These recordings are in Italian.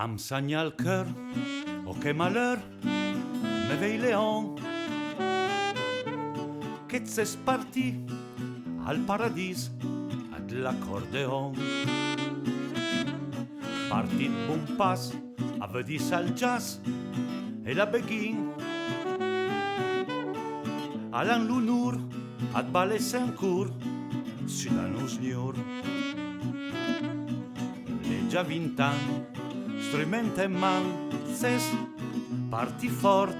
Am sagna al cœur, oh que malheur, me veille Léon, che s'es parti al paradis ad l'accordéon. Partit bon pas, a vedis al jazz e la beghin. Alan l'unur ad balesse ancur sudanus niur. Le già 20 anni, strumento in man, ses parti fort.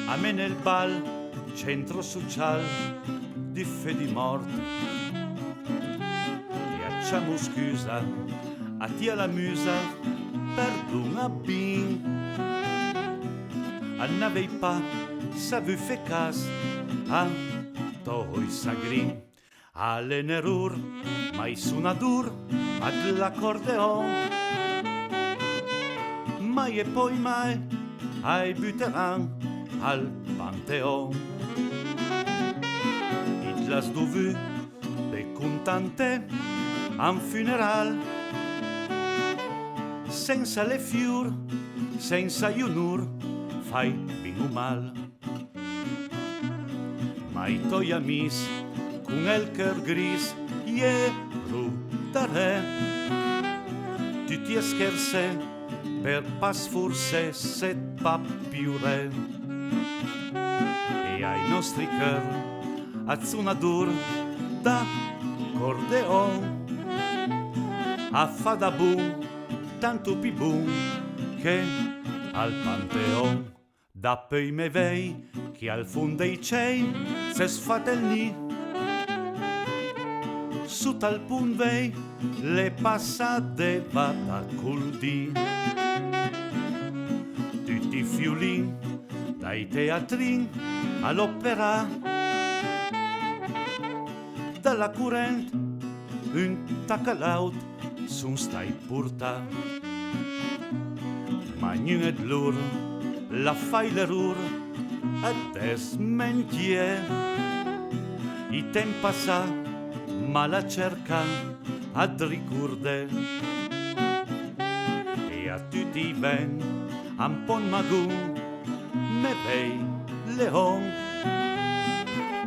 A me nel bal, centro social, di fe di mort. Facciamo scusa a ti alla musa, perdona bin. A n'avei pas savu fe cas a toi sagrin. Alle nerur, mai sunadur ad l'accordeon. Mai e poi mai ai butteran al panteon. Il las dovu be contante un funeral, senza le fiur, senza ionur, fai bin o mal. Ma i toi amis, con el cœur gris, ie brutare. Tu ti scherze, per pas forse set papiure. E ai nostri cœur, azzonadur, da cordeon. A fa da boom, tanto pi boom, che al panteon. Da poi me vei, che al fond dei ciei se sfate il ni. Su tal pun vei, le passate vada col di. Tutti i fiulin, dai teatrin all'opera. Dalla current, un tacalaut, sun stai purta. Ma gnun ed lur, la fai l'error, ad es mentier. I temp passa, ma la cerca ad ricurde. E a tutti ven, un pon magun, me vei leon.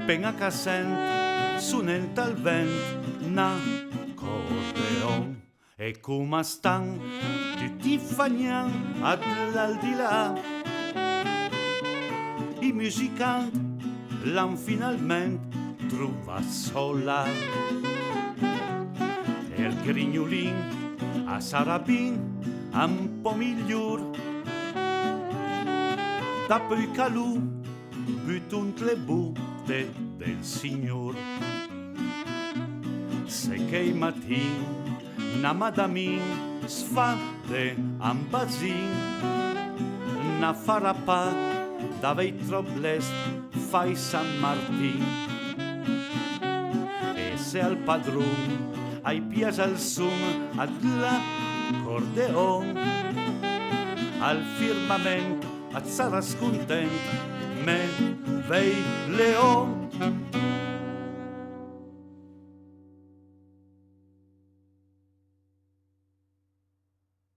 Pen a casent, sunen tal vent, na cordeon. E come stan tutti fagnan ad l'aldilà. I musicanti l'han finalmente trova sola. E il grignolin a Sarabin un po' miglior. Da poi calù butunt le butte del signor. Se che i mattin na madamin sfate un bazin, na farapa davei troblest fai San Martin. E se al padron ai pias al sum ad l'accordeon, al firmament ad saras content me vei leon.